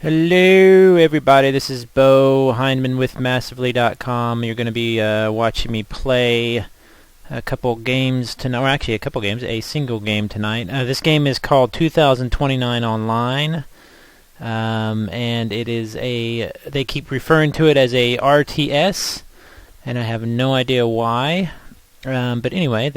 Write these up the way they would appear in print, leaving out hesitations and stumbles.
Hello everybody, this is beau-hindman with Massively.com. You're going to be watching me play a couple games tonight, or actually a single game tonight. This game is called 2029 Online, and it is they keep referring to it as a RTS, and I have no idea why, but anyway,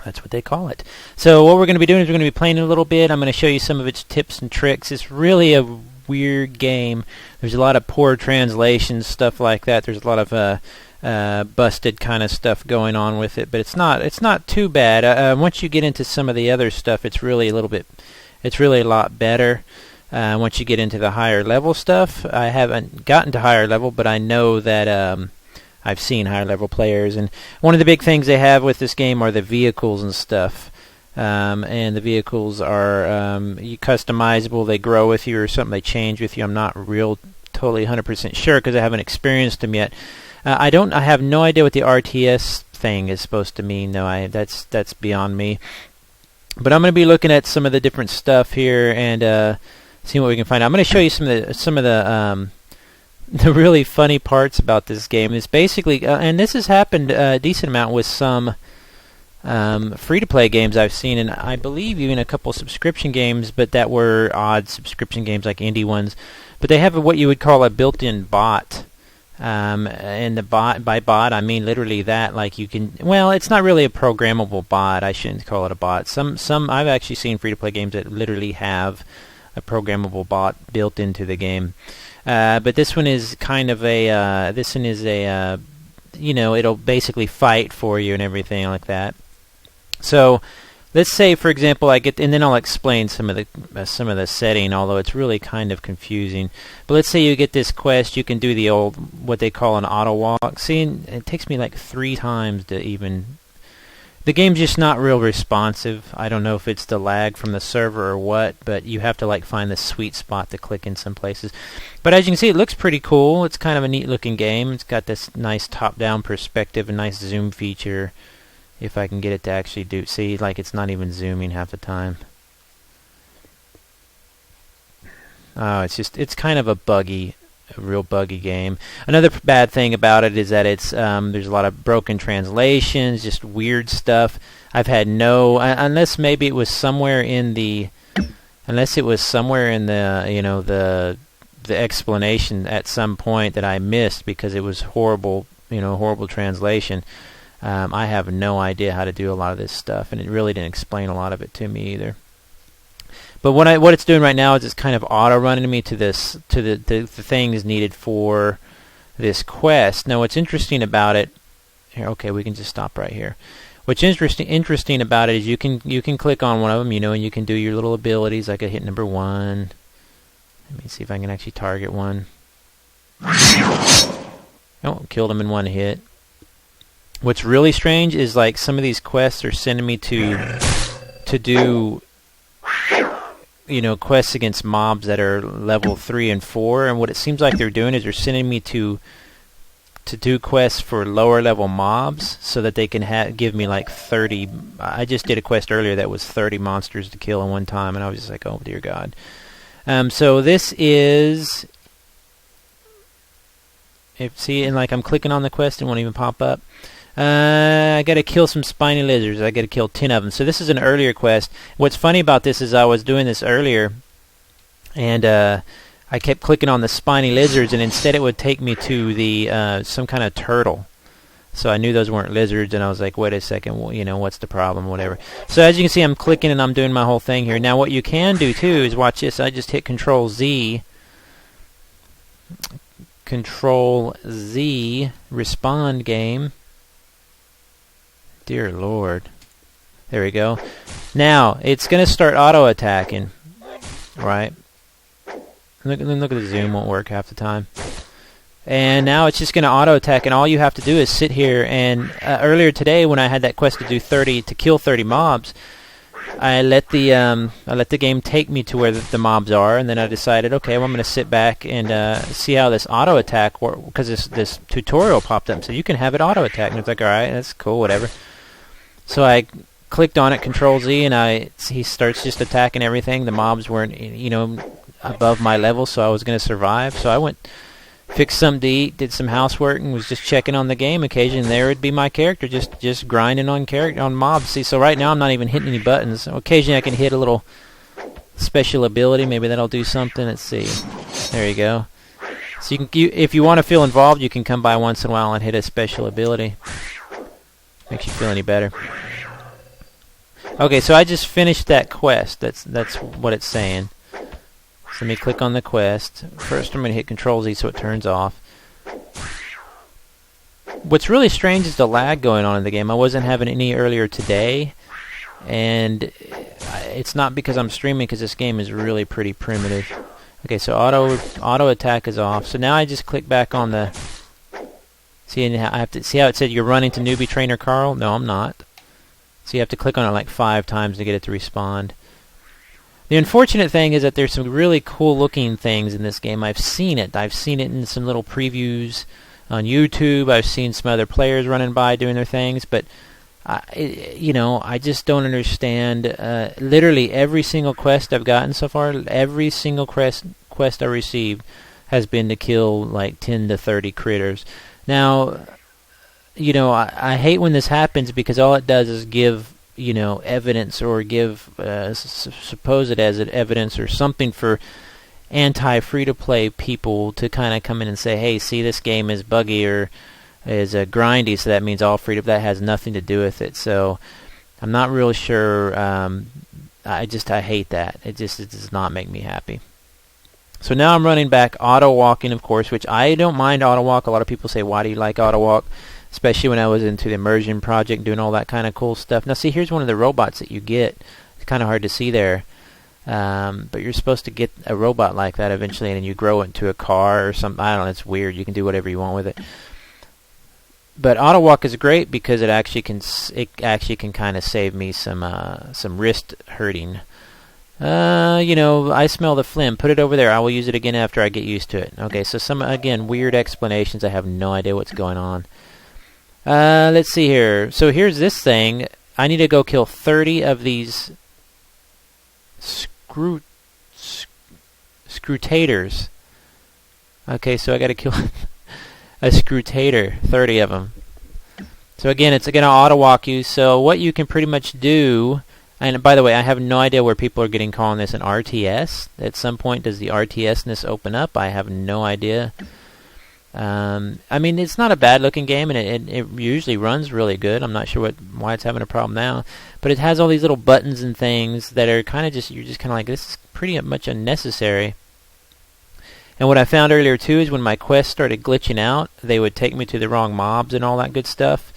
that's what they call it. So what we're going to be doing is we're going to be playing a little bit. I'm going to show you some of its tips and tricks. It's really a weird game. There's a lot of poor translations, stuff like that. There's a lot of busted kind of stuff going on with it, but it's not too bad. Once you get into some of the other stuff, it's really a lot better. Once you get into the higher level stuff, I haven't gotten to higher level, but I know that I've seen higher level players, and one of the big things they have with this game are the vehicles and stuff. And the vehicles are customizable. They grow with you or something. They change with you. I'm not totally 100% sure because I haven't experienced them yet. I have no idea what the RTS thing is supposed to mean. No, that's beyond me. But I'm going to be looking at some of the different stuff here and seeing what we can find out. I'm going to show you some of the really funny parts about this game. Is basically, and this has happened a decent amount with some free-to-play games I've seen, and I believe even a couple subscription games, but that were odd subscription games like indie ones. But they have what you would call a built-in bot. And the bot, by bot, I mean literally that. Like you can, well, it's not really a programmable bot. I shouldn't call it a bot. Some I've actually seen free-to-play games that literally have a programmable bot built into the game. But this one is kind of it'll basically fight for you and everything like that. So let's say, for example, and then I'll explain some of the setting, although it's really kind of confusing. But let's say you get this quest, you can do the old, what they call an auto walk. See, it takes me like 3 times to even. The game's just not real responsive. I don't know if it's the lag from the server or what, but you have to like find the sweet spot to click in some places. But as you can see, it looks pretty cool. It's kind of a neat looking game. It's got this nice top-down perspective, a nice zoom feature. If I can get it to actually see, like it's not even zooming half the time. Oh, it's kind of a real buggy game. Another bad thing about it is that there's a lot of broken translations, just weird stuff. I've had unless maybe it was somewhere in the the explanation at some point that I missed because it was horrible translation. I have no idea how to do a lot of this stuff, and it really didn't explain a lot of it to me either. But what it's doing right now is it's kind of auto running me to the things needed for this quest. Now, what's interesting about it here? Okay, we can just stop right here. What's interesting about it is you can click on one of them, and you can do your little abilities. Like I hit number 1. Let me see if I can actually target one. Oh, killed him in one hit. What's really strange is like some of these quests are sending me to do quests against mobs that are level 3 and 4, and what it seems like they're doing is they're sending me to do quests for lower level mobs so that they can give me like 30. I just did a quest earlier that was 30 monsters to kill in one time, and I was just like, oh dear God. So this is, and like I'm clicking on the quest, it won't even pop up. I gotta kill some spiny lizards. I gotta kill 10 of them. So this is an earlier quest. What's funny about this is I was doing this earlier, and I kept clicking on the spiny lizards, and instead it would take me to the some kind of turtle. So I knew those weren't lizards, and I was like, wait a second, well, what's the problem, whatever. So as you can see, I'm clicking and I'm doing my whole thing here. Now what you can do too is watch this. I just hit Control Z. Control Z, respond game. Dear Lord. There we go. Now, it's going to start auto-attacking. Right? Look at the zoom, won't work half the time. And now it's just going to auto-attack, and all you have to do is sit here. And earlier today, when I had that quest to kill 30 mobs, I let the game take me to where the mobs are, and then I decided, okay, well, I'm going to sit back and see how this auto-attack works, because this tutorial popped up, so you can have it auto-attack. And it's like, all right, that's cool, whatever. So I clicked on it, Control Z, and he starts just attacking everything. The mobs weren't, above my level, so I was going to survive. So I went, fixed something to eat, did some housework, and was just checking on the game. Occasionally, there would be my character just grinding on mobs. See, so right now I'm not even hitting any buttons. So occasionally I can hit a little special ability. Maybe that'll do something. Let's see. There you go. So if you want to feel involved, you can come by once in a while and hit a special ability. Makes you feel any better. Okay, so I just finished that quest. That's what it's saying. So let me click on the quest. First, I'm going to hit Control-Z so it turns off. What's really strange is the lag going on in the game. I wasn't having any earlier today, and it's not because I'm streaming, because this game is really pretty primitive. Okay, so auto attack is off. So now I just click back on the. See, I have to see how it said you're running to newbie trainer Carl. No, I'm not. So you have to click on it like 5 times to get it to respond. The unfortunate thing is that there's some really cool looking things in this game. I've seen it. I've seen it in some little previews on YouTube. I've seen some other players running by doing their things, but I just don't understand. Literally every single quest I've gotten so far, every single quest I received has been to kill like 10 to 30 critters. Now, I hate when this happens, because all it does is give, evidence, or give supposed as evidence or something for anti-free-to-play people to kind of come in and say, hey, see, this game is buggy or is grindy, so that means all free-to-play. That has nothing to do with it. So I'm not real sure. I hate that. It does not make me happy. So now I'm running back auto walking, of course, which I don't mind auto walk. A lot of people say, why do you like auto walk? Especially when I was into the immersion project, doing all that kind of cool stuff. Now, see, here's one of the robots that you get. It's kind of hard to see there. But you're supposed to get a robot like that eventually, and then you grow it into a car or something. I don't know. It's weird. You can do whatever you want with it. But auto walk is great because it actually can kind of save me some wrist hurting. I smell the phlegm. Put it over there. I will use it again after I get used to it. Okay, so some, again, weird explanations. I have no idea what's going on. Let's see here. So here's this thing. I need to go kill 30 of these scrutators. Okay, so I got to kill a scrutator, 30 of them. So again, it's going to auto walk you. So what you can pretty much do, and by the way, I have no idea where people are getting calling this an RTS. At some point, does the RTS-ness open up? I have no idea. I mean, it's not a bad-looking game, and it usually runs really good. I'm not sure why it's having a problem now. But it has all these little buttons and things that are kind of you're just kind of like, this is pretty much unnecessary. And what I found earlier, too, is when my quests started glitching out, they would take me to the wrong mobs and all that good stuff,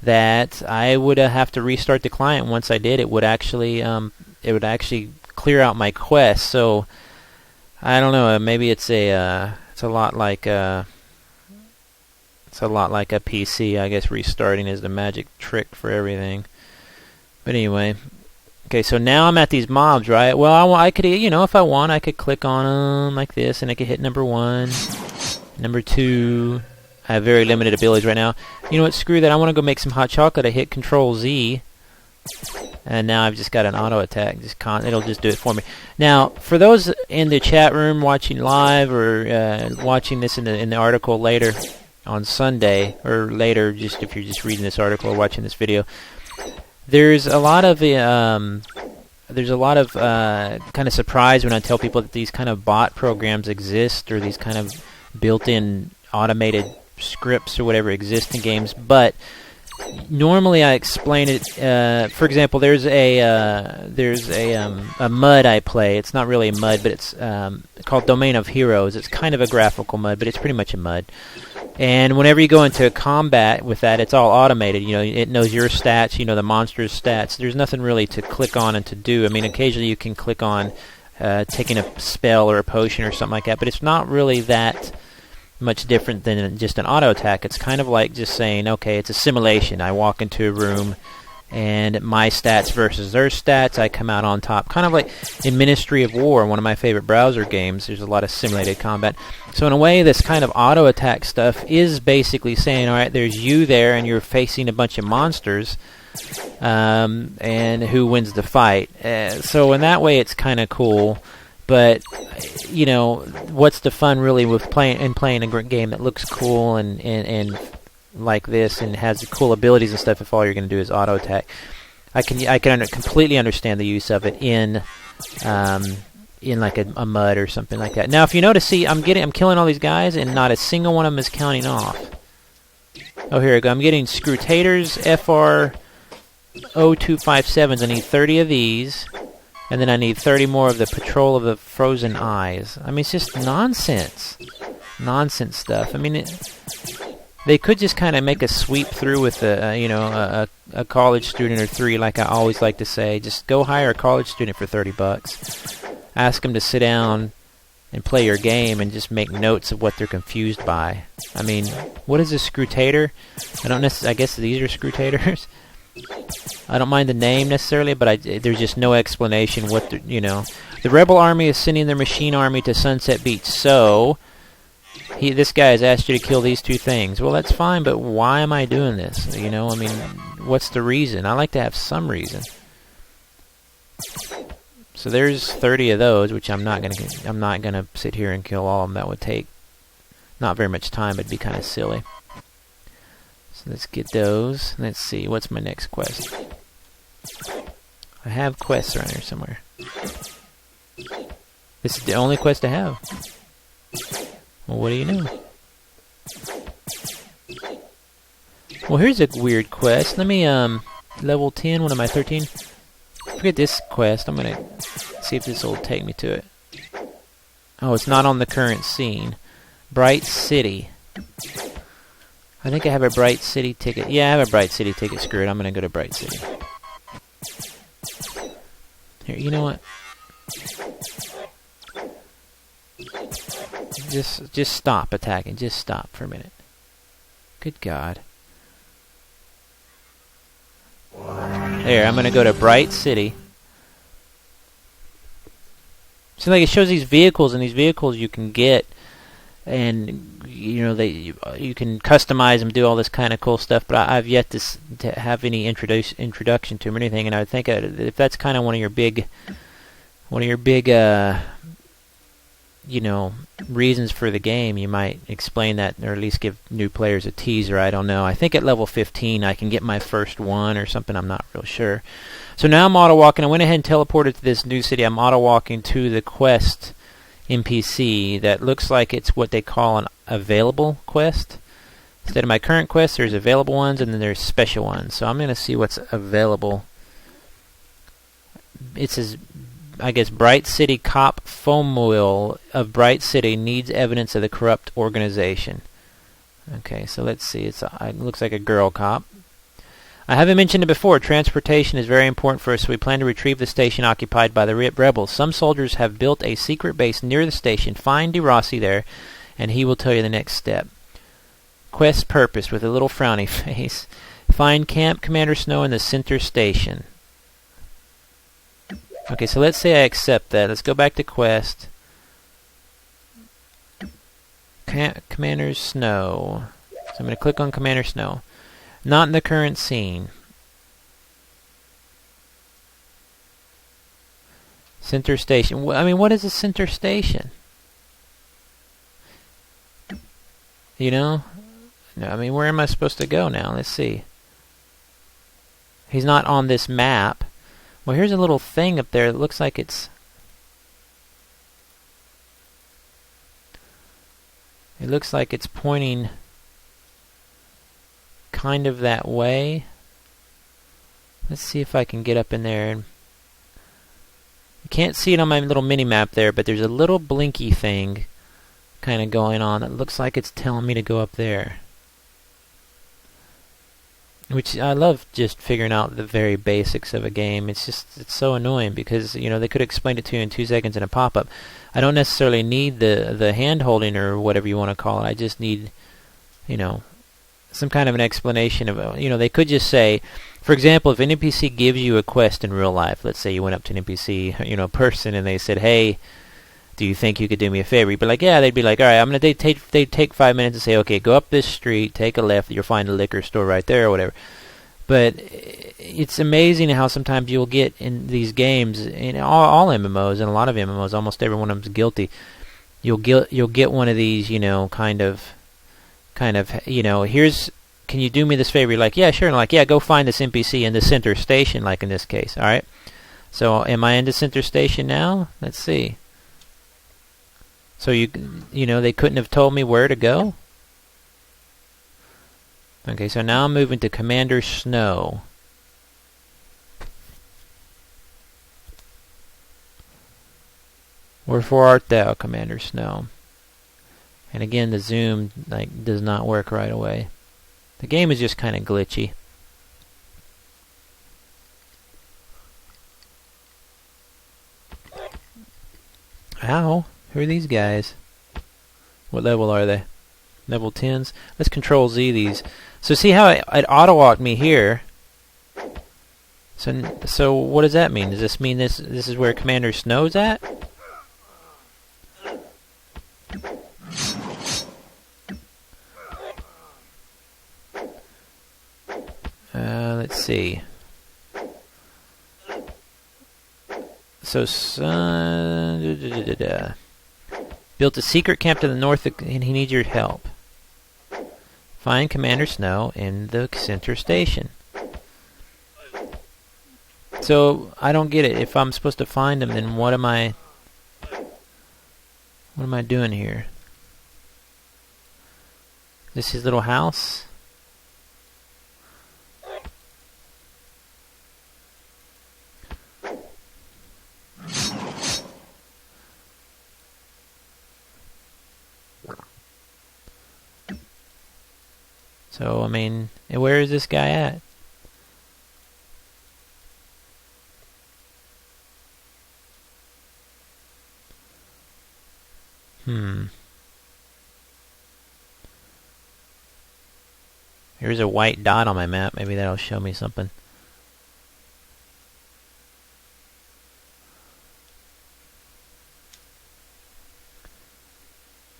that I would have to restart the client. Once I did, it would actually clear out my quest. So, I don't know, maybe it's a lot like a PC. I guess restarting is the magic trick for everything. But anyway, okay, so now I'm at these mobs, right? Well, I could, if I want, I could click on them like this, and I could hit number 1, number 2. I have very limited abilities right now. You know what? Screw that. I want to go make some hot chocolate. I hit Control-Z, and now I've just got an auto attack. It'll just do it for me. Now, for those in the chat room watching live or watching this in the article later on Sunday, or later, just if you're just reading this article or watching this video, there's a lot of kind of surprise when I tell people that these kind of bot programs exist, or these kind of built-in automated scripts or whatever exist in games. But normally I explain it. For example, there's a MUD I play. It's not really a MUD, but it's called Domain of Heroes. It's kind of a graphical MUD, but it's pretty much a MUD. And whenever you go into combat with that, it's all automated. It knows your stats, the monster's stats. There's nothing really to click on and to do. I mean, occasionally you can click on taking a spell or a potion or something like that, but it's not really that much different than just an auto attack. It's kind of like just saying, okay, it's a simulation. I walk into a room, and my stats versus their stats, I come out on top. Kind of like in Ministry of War, one of my favorite browser games, there's a lot of simulated combat. So in a way, this kind of auto attack stuff is basically saying, all right, there's you there, and you're facing a bunch of monsters, and who wins the fight. So in that way, it's kind of cool But you know, what's the fun really with playing a game that looks cool and like this and has cool abilities and stuff if all you're going to do is auto attack? I can completely understand the use of it in like a mud or something like that. Now, if you notice, see, I'm killing all these guys, and not a single one of them is counting off. Oh, here we go. I'm getting Scrutators FR0257s. I need 30 of these, and then I need 30 more of the Patrol of the Frozen Eyes. I mean, it's just nonsense. Nonsense stuff. I mean, they could just kind of make a sweep through with a college student or three, like I always like to say. Just go hire a college student for $30. Ask them to sit down and play your game and just make notes of what they're confused by. I mean, what is a Scrutator? I guess these are Scrutators. I don't mind the name necessarily, but there's just no explanation what the Rebel Army is sending their machine army to Sunset Beach. So this guy has asked you to kill these two things. Well, that's fine, but why am I doing this? I mean, what's the reason? I like to have some reason. So there's 30 of those, which I'm not gonna sit here and kill all of them. That would take not very much time. It'd be kind of silly. So let's get those. Let's see, what's my next quest? I have quests around here somewhere. This is the only quest I have. Well, what do you know? Well, here's a weird quest. Let me level 10. What am I, 13? Forget this quest. I'm gonna see if this will take me to it. Oh, it's not on the current scene. Bright City. I think I have a Bright City ticket. Yeah, I have a Bright City ticket. Screw it. I'm gonna go to Bright City. Here, you know what? Just stop attacking. Just stop for a minute. Good God. There, I'm gonna go to Bright City. So like it shows these vehicles, and these vehicles you can get, and you can customize them, do all this kind of cool stuff. But I've yet to have any introduction to them or anything. And I would think if that's kind of one of your big reasons for the game, you might explain that, or at least give new players a teaser. I don't know. I think at level 15 I can get my first one or something. I'm not real sure. So now I'm auto walking. I went ahead and teleported to this new city. I'm auto walking to the quest NPC that looks like it's what they call an available quest. Instead of my current quest, there's available ones, and then there's special ones. So I'm going to see what's available. It says, I guess, Bright City Cop Fomuil of Bright City needs evidence of the corrupt organization. Okay, so let's see. It looks like a girl cop. I haven't mentioned it before. Transportation is very important for us, so we plan to retrieve the station occupied by the rebels. Some soldiers have built a secret base near the station. Find DeRossi there, and he will tell you the next step. Quest purpose with a little frowny face. Find Camp Commander Snow in the center station. Okay, so let's say I accept that. Let's go back to quest. Commander Snow. So I'm going to click on Commander Snow. Not in the current scene. Center station. I mean, what is a center station? No, I mean, where am I supposed to go now? Let's see. He's not on this map. Well, here's a little thing up there. It looks like it's... It looks like it's pointing kind of that way. Let's see if I can get up in there. You can't see it on my little mini-map there, but there's a little blinky thing kind of going on that looks like it's telling me to go up there. Which I love, just figuring out the very basics of a game. It's so annoying because they could explain it to you in 2 seconds in a pop-up. I don't necessarily need the hand holding or whatever you want to call it. I just need some kind of an explanation of they could just say, for example, if an NPC gives you a quest in real life, let's say you went up to an NPC person and they said, hey, do you think you could do me a favor? You'd be like, yeah. They'd be like, all right, they'd take 5 minutes and say, okay, go up this street, take a left, you'll find a liquor store right there or whatever. But it's amazing how sometimes you'll get in these games, in all MMOs, and a lot of MMOs, almost every one of them's guilty. You'll get one of these, kind of, here's, can you do me this favor? You're like, yeah, sure. And like, yeah, go find this NPC in the center station, like in this case. All right. So, am I in the center station now? Let's see. So they couldn't have told me where to go. Okay, so now I'm moving to Commander Snow. Wherefore art thou, Commander Snow? And again, the zoom does not work right away. The game is just kind of glitchy. Ow! Who are these guys? What level are they? Level 10s? Let's Control Z these. So see how it auto-walked me here? So what does that mean? Does this mean this is where Commander Snow's at? Let's see. So, built a secret camp to the north, and he needs your help. Find Commander Snow in the center station. So, I don't get it. If I'm supposed to find him, then what am I doing here? This is his little house? So, I mean, where is this guy at? Here's a white dot on my map. Maybe that'll show me something.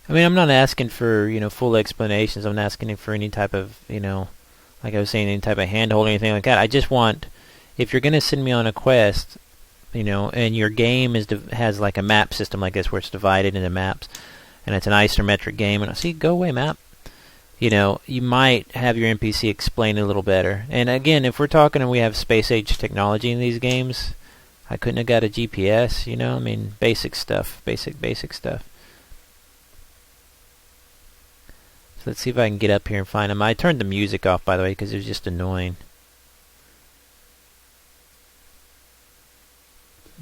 I mean, I'm not asking for, full explanations. I'm not asking for any type of, like I was saying, any type of handhold or anything like that. I just want, if you're going to send me on a quest, and your game has like a map system like this where it's divided into maps, and it's an isometric game, and I see, go away, map. You might have your NPC explain it a little better. And again, if we're talking and we have space-age technology in these games, I couldn't have got a GPS, I mean, basic stuff, basic stuff. Let's see if I can get up here and find him. I turned the music off, by the way, because it was just annoying.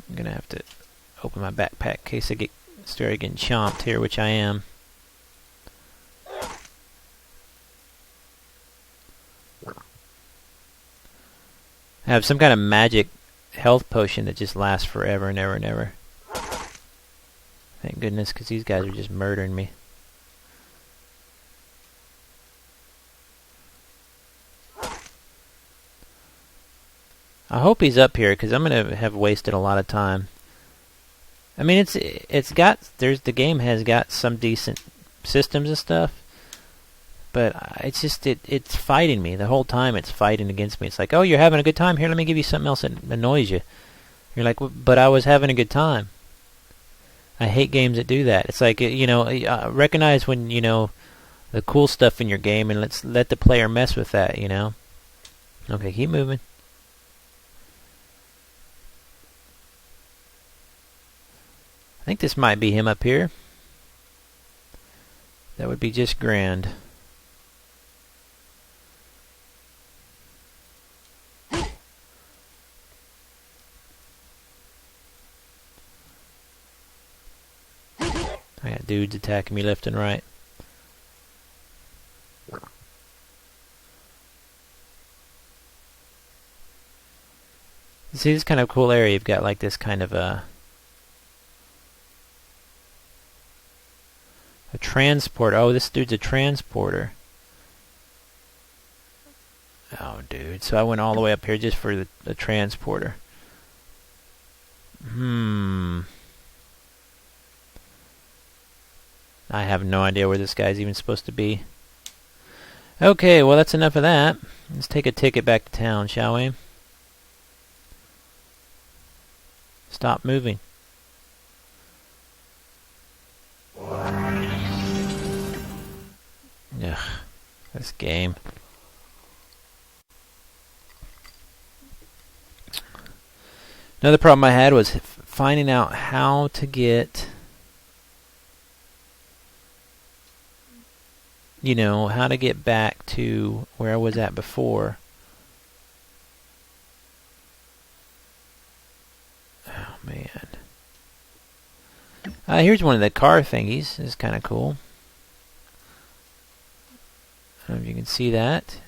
I'm going to have to open my backpack in case I start getting chomped here, which I am. I have some kind of magic health potion that just lasts forever and ever and ever. Thank goodness, because these guys are just murdering me. I hope he's up here because I'm gonna have wasted a lot of time. I mean, the game has got some decent systems and stuff, but it's just it's fighting me the whole time. It's fighting against me. It's like, oh, you're having a good time. Here, let me give you something else that annoys you. You're like, but I was having a good time. I hate games that do that. It's like, recognize when the cool stuff in your game, and let the player mess with that. Okay, keep moving. I think this might be him up here. That would be just grand. I got dudes attacking me left and right. See, this kind of cool area. You've got like this kind of a transporter. Oh, this dude's a transporter. Oh, dude. So I went all the way up here just for the transporter. I have no idea where this guy's even supposed to be. Okay, well, that's enough of that. Let's take a ticket back to town, shall we? Stop moving. Ugh, this game. Another problem I had was finding out how to get, you know, how to get back to where I was at before. Oh man. Here's one of the car thingies. This is kind of cool. I don't know if you can see that.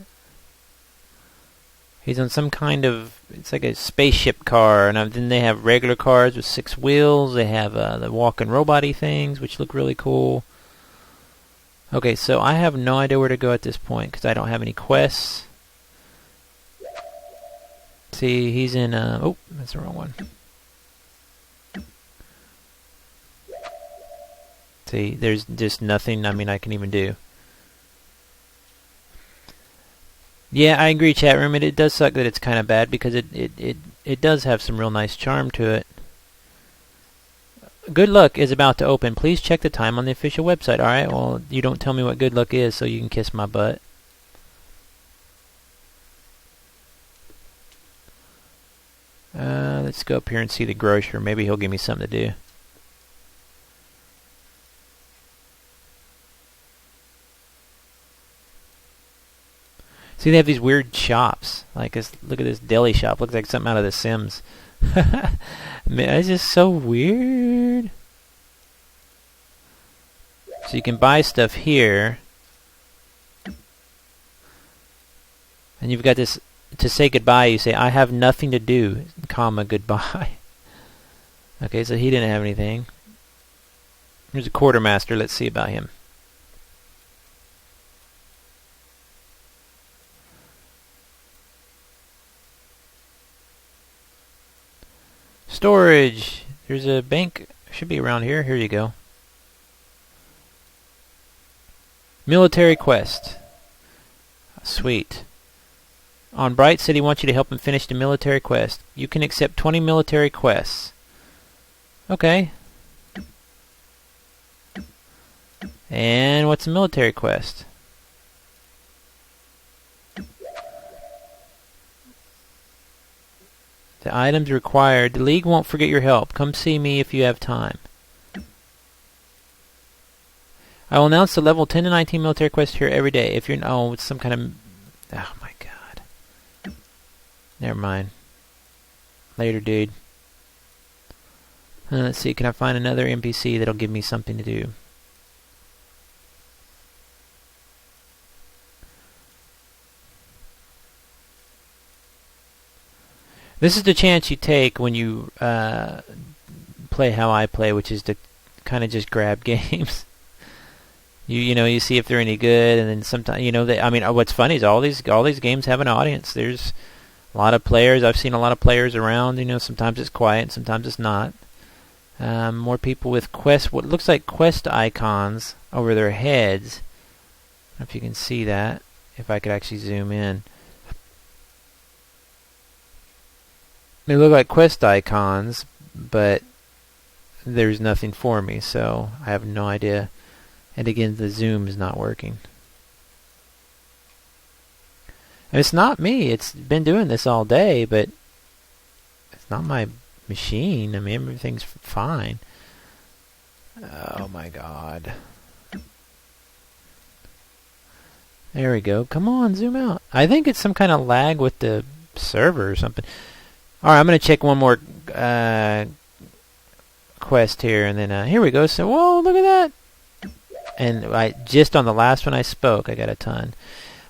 He's on some kind of, it's like a spaceship car, and then they have regular cars with 6 wheels. They have the walking robot-y things, which look really cool. Okay, so I have no idea where to go at this point, because I don't have any quests. See, he's in, oh, that's the wrong one. See, there's just nothing, I mean, I can even do. Yeah, I agree, chat room. It does suck that it's kind of bad because it does have some real nice charm to it. Good Luck is about to open. Please check the time on the official website. All right. Well, you don't tell me what Good Luck is, so you can kiss my butt. Let's go up here and see the grocer. Maybe he'll give me something to do. See, they have these weird shops. Like, look at this deli shop. Looks like something out of The Sims. Man, it's just so weird. So you can buy stuff here. And you've got this, to say goodbye, you say, I have nothing to do, comma, goodbye. Okay, so he didn't have anything. Here's a quartermaster. Let's see about him. Storage. There's a bank. Should be around here. Here you go. Military quest. Sweet. On Bright City wants you to help him finish the military quest. You can accept 20 military quests. Okay. And what's a military quest? The items required. The League won't forget your help. Come see me if you have time. I will announce the level 10 to 19 military quest here every day. If you're... Oh, it's some kind of... Oh, my God. Never mind. Later, dude. Let's see. Can I find another NPC that'll give me something to do? This is the chance you take when you play how I play, which is to kind of just grab games. You know, you see if they're any good, and then sometimes, you know, I mean, what's funny is all these games have an audience. There's a lot of players. I've seen a lot of players around. You know, sometimes it's quiet, sometimes it's not. More people with what looks like quest icons over their heads. I don't know if you can see that. If I could actually zoom in. They look like quest icons, but there's nothing for me, so I have no idea. And again, the zoom is not working. And it's not me. It's been doing this all day, but it's not my machine. I mean, everything's fine. Oh my God. There we go. Come on, zoom out. I think it's some kind of lag with the server or something. Alright, I'm going to check one more quest here, and then here we go. So, whoa, look at that. And just on the last one I spoke, I got a ton.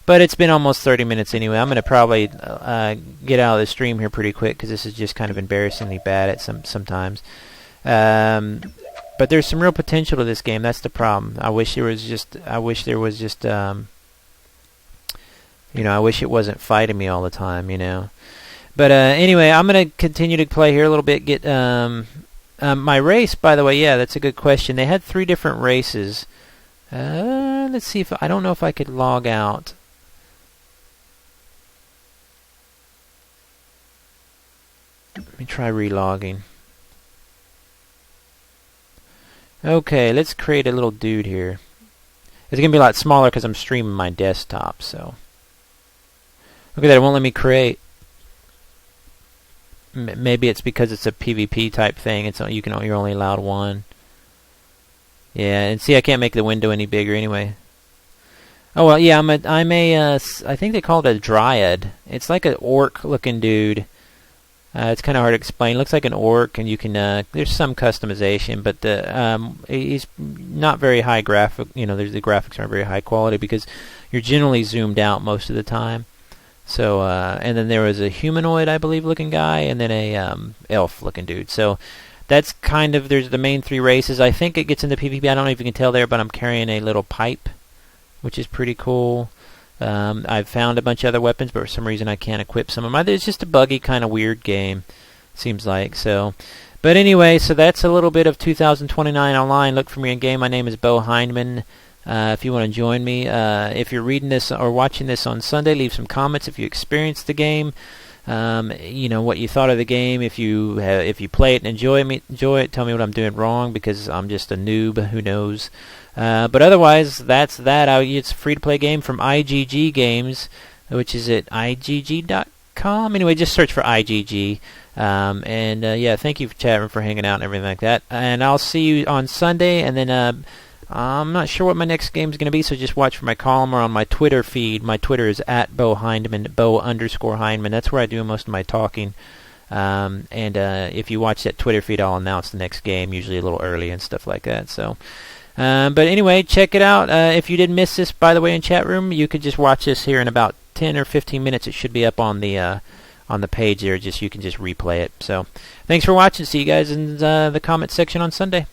But it's been almost 30 minutes anyway. I'm going to probably get out of the stream here pretty quick, because this is just kind of embarrassingly bad at sometimes. But there's some real potential to this game. That's the problem. I wish there was just you know, I wish it wasn't fighting me all the time, you know. But anyway, I'm going to continue to play here a little bit. Get my race, by the way. Yeah, that's a good question. They had 3 different races. Let's see if I don't know if I could log out. Let me try relogging. Okay, let's create a little dude here. It's going to be a lot smaller because I'm streaming my desktop, so. Look at that, it won't let me create. Maybe it's because it's a PvP type thing. You're only allowed one. Yeah, and see, I can't make the window any bigger anyway. Oh well, yeah, I think they call it a dryad. It's like an orc-looking dude. It's kind of hard to explain. It looks like an orc, and you can. There's some customization, but he's not very high graphic. The graphics aren't very high quality because you're generally zoomed out most of the time. So, and then there was a humanoid, I believe, looking guy, and then a elf-looking dude. So that's kind of there's the main three races. I think it gets into PvP. I don't know if you can tell there, but I'm carrying a little pipe, which is pretty cool. I've found a bunch of other weapons, but for some reason I can't equip some of them. It's just a buggy, kind of weird game, seems like. So, but anyway, so that's a little bit of 2029 online. Look for me in game. My name is beau-hindman. If you want to join me, if you're reading this or watching this on Sunday, leave some comments if you experienced the game. What you thought of the game. If you play it and enjoy it, tell me what I'm doing wrong because I'm just a noob. Who knows? But otherwise, that's that. It's a free-to-play game from IGG Games, which is at igg.com. Anyway, just search for IGG. Yeah, thank you, chat room, for hanging out and everything like that. And I'll see you on Sunday. And then I'm not sure what my next game is going to be, so just watch for my column or on my Twitter feed. My Twitter is at beau-hindman, beau_hindman. That's where I do most of my talking. If you watch that Twitter feed, I'll announce the next game, usually a little early and stuff like that. So. But anyway, check it out. If you did miss this, by the way, in chat room, you could just watch this here in about 10 or 15 minutes. It should be up on the page there. You can just replay it. So, thanks for watching. See you guys in the comment section on Sunday.